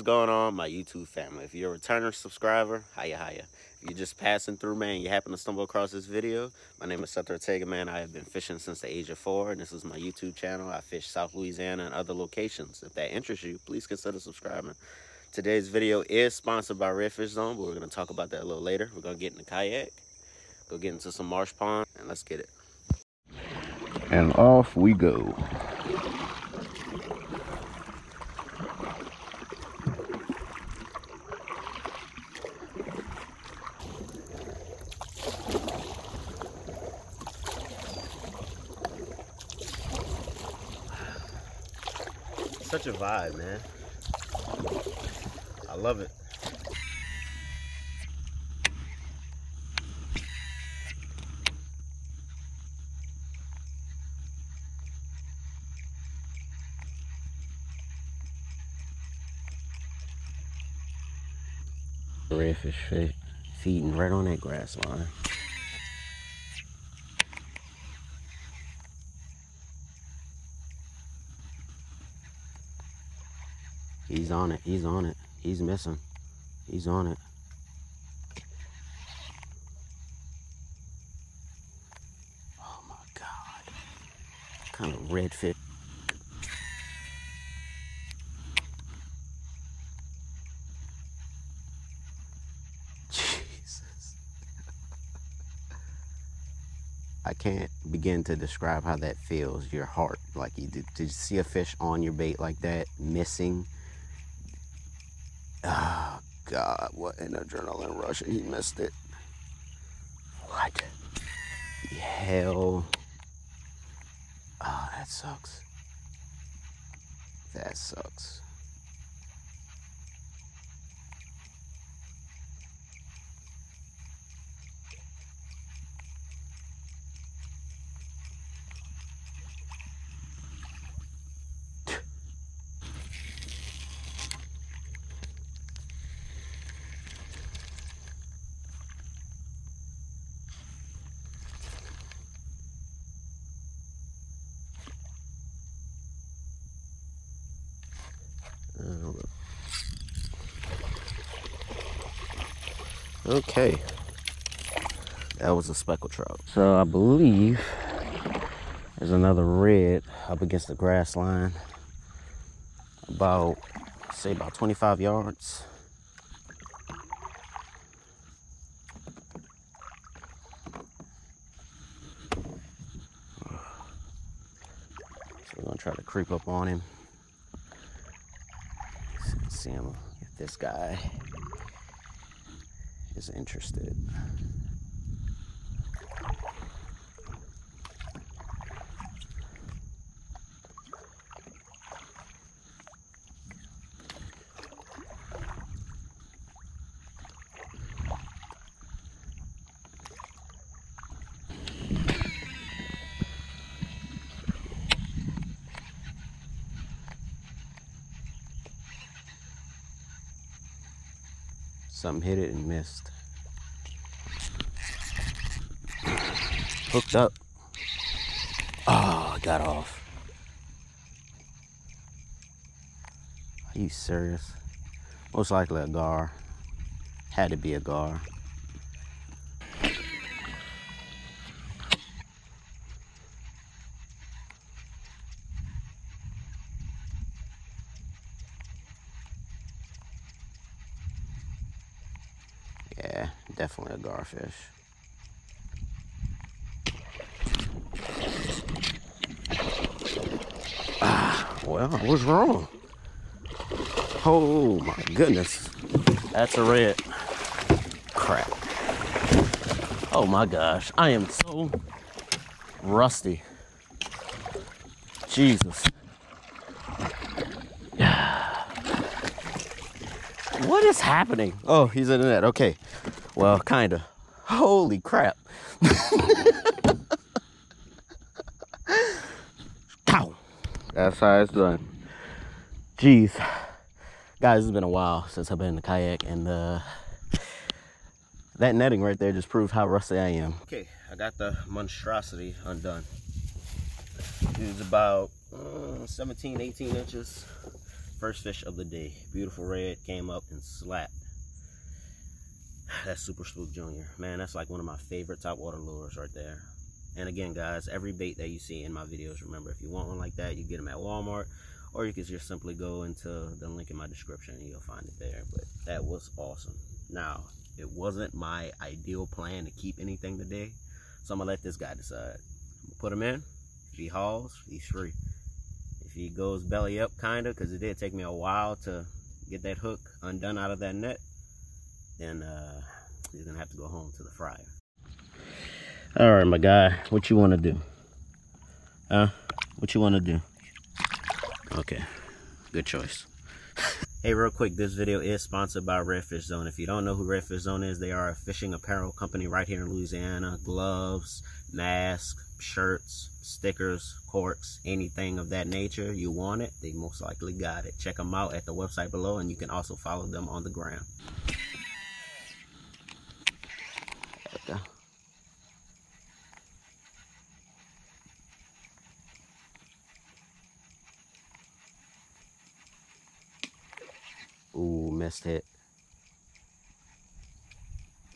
going on, my YouTube family? If you're a returner subscriber, hiya. If you're just passing through, man, you happen to stumble across this video, my name is Seth Ortega, man. I have been fishing since the age of 4, and this is my YouTube channel. I fish South Louisiana and other locations. If that interests you, please consider subscribing. Today's video is sponsored by RedfishZone, but we're going to talk about that a little later. We're going to get in the kayak, go get into some marsh pond, and let's get it. And off we go. Such a vibe, man. I love it. Redfish feeding right on that grass line. He's on it, he's on it. He's missing. He's on it. Oh my God. What kind of redfish? Jesus. I can't begin to describe how that feels, your heart. Like, did you see a fish on your bait like that, missing? Oh, God, what an adrenaline rush. He missed it. What the hell? Oh, that sucks. That sucks. Okay, that was a speckled trout. So I believe there's another red up against the grass line, about 25 yards. So we're gonna try to creep up on him. See him, if this guy is interested. Something hit it and missed. Hooked up. Oh, I got off. Are you serious? Most likely a gar. Had to be a gar. Yeah, definitely a garfish. Well, I was wrong. Oh my goodness. That's a red. Crap. Oh my gosh. I am so rusty. Jesus. What is happening? Oh, he's in the net. Okay. Well, kinda. Holy crap. That's how it's done. Jeez. Guys, it's been a while since I've been in the kayak, and that netting right there just proved how rusty I am. Okay, I got the monstrosity undone. It was about 17, 18 inches. First fish of the day. Beautiful red, came up and slapped. That's Super Spook Junior. Man, that's like one of my favorite topwater lures right there. And again, guys, every bait that you see in my videos, remember, if you want one like that, you get them at Walmart, or you can just simply go into the link in my description and you'll find it there. But that was awesome. Now, it wasn't my ideal plan to keep anything today, so I'm gonna let this guy decide. I'm gonna put him in. If he hauls, he's free. If he goes belly up, kinda, because it did take me a while to get that hook undone out of that net, then he's gonna have to go home to the fryer. All right, my guy, what you want to do? What you want to do? Okay, good choice. Hey, real quick, this video is sponsored by RedfishZone. If you don't know who RedfishZone is, they are a fishing apparel company right here in Louisiana. Gloves, masks, shirts, stickers, corks, anything of that nature. You want it, they most likely got it. Check them out at the website below, and you can also follow them on the gram. Okay. Ooh, missed it.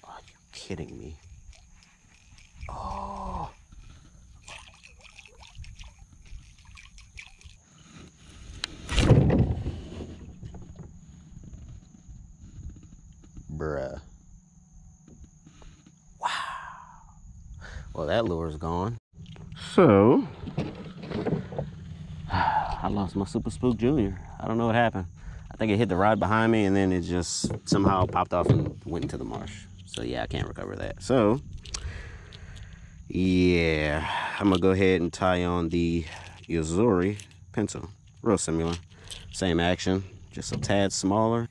Are you kidding me? Oh. Bruh. Wow. Well, that lure's gone. So, I lost my Super Spook Junior. I don't know what happened. I think it hit the rod behind me and then it just somehow popped off and went into the marsh. So yeah, I can't recover that. So yeah, I'm gonna go ahead and tie on the Yozuri pencil. Real similar. Same action, just a tad smaller.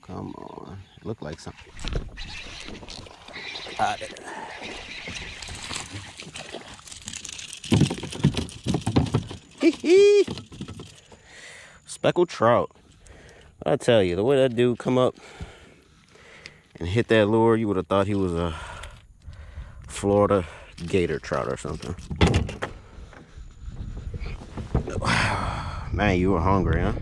Come on, it looked like something. Got it. Hee-hee. Speckled trout. I tell you, the way that dude come up and hit that lure, you would have thought he was a Florida gator trout or something. Man, you were hungry, huh?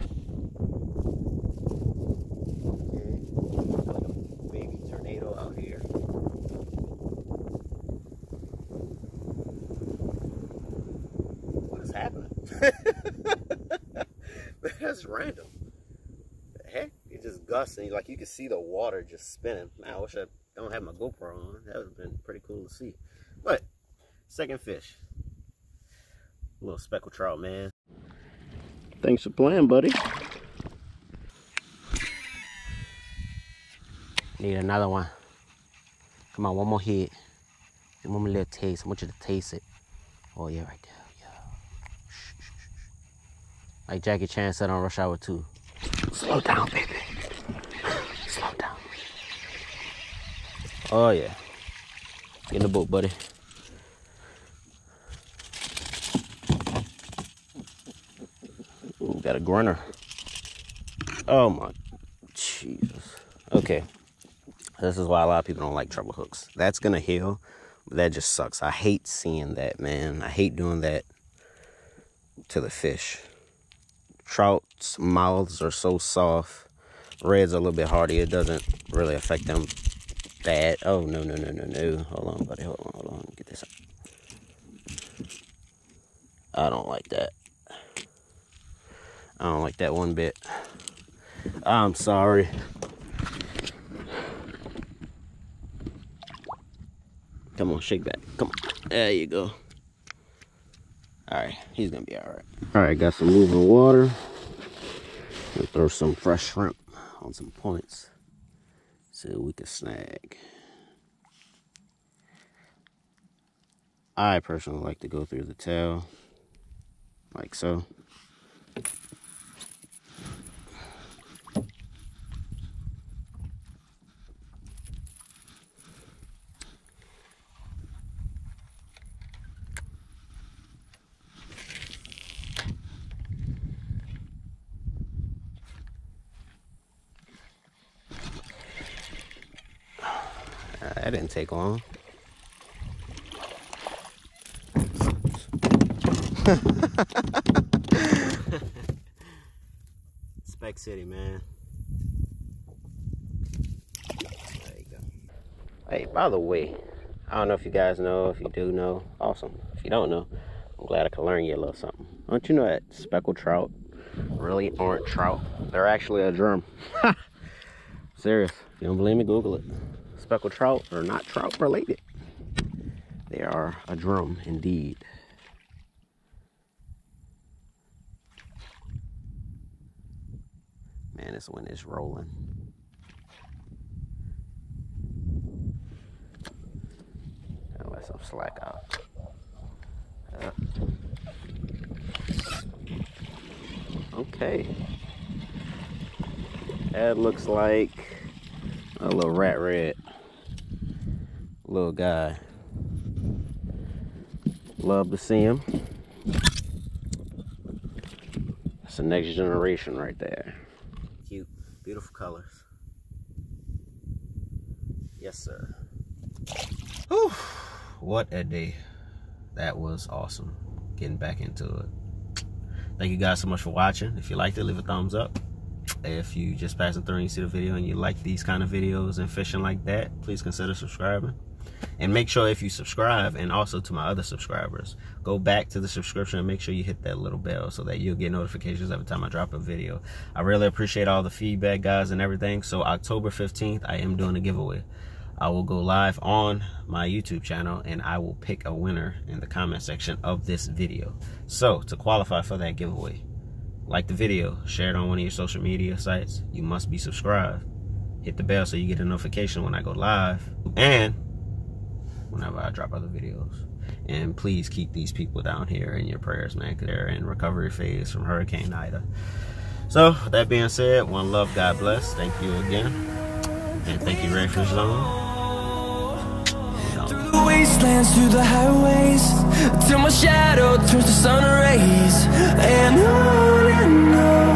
That's random. The heck? It just gusting. Like you can see the water just spinning. Man, I wish I don't have my GoPro on. That would have been pretty cool to see. But second fish. A little speckled trout, man. Thanks for playing, buddy. Need another one. Come on, one more hit. One more little taste. I want you to taste it. Oh yeah, right there. Like Jackie Chan said on Rush Hour 2. Slow down, baby. Slow down. Oh, yeah. Get in the boat, buddy. Ooh, got a grinner. Oh, my Jesus. Okay. This is why a lot of people don't like treble hooks. That's going to heal, but that just sucks. I hate seeing that, man. I hate doing that to the fish. Trout's mouths are so soft. Red's a little bit hardy. It doesn't really affect them bad. Oh, no. Hold on, buddy. Hold on. Get this out. I don't like that. I don't like that one bit. I'm sorry. Come on, shake back. Come on. There you go. Alright, he's gonna be alright. Alright, got some moving water. We'll throw some fresh shrimp on some points so we can snag. I personally like to go through the tail, like so. That didn't take long. Speck City, man. There you go. Hey, by the way, I don't know if you guys know. If you do know, awesome. If you don't know, I'm glad I could learn you a little something. Don't you know that speckled trout really aren't trout? They're actually a drum. Serious. If you don't believe me, Google it. Speckled trout are not trout related. They are a drum indeed. Man, this wind is rolling. Gotta let some slack out. Okay. That looks like a little rat red. Little guy. Love to see him. That's the next generation right there. Cute, beautiful colors. Yes, sir. Whew. What a day. That was awesome. Getting back into it. Thank you guys so much for watching. If you liked it, leave a thumbs up. If you just passing through and you see the video and you like these kind of videos and fishing like that, please consider subscribing. And make sure if you subscribe, and also to my other subscribers, go back to the subscription and make sure you hit that little bell so that you'll get notifications every time I drop a video. I really appreciate all the feedback, guys, and everything. So October 15th, I am doing a giveaway. I will go live on my YouTube channel and I will pick a winner in the comment section of this video. So to qualify for that giveaway, like the video, share it on one of your social media sites. You must be subscribed. Hit the bell so you get a notification when I go live and whenever I drop other videos. And please keep these people down here in your prayers, man, because they're in recovery phase from Hurricane Ida. So that being said, one love, God bless. Thank you again. And thank you, RedfishZone. Through the wastelands, through the highways, till my shadow turns to sun rays, and on and on.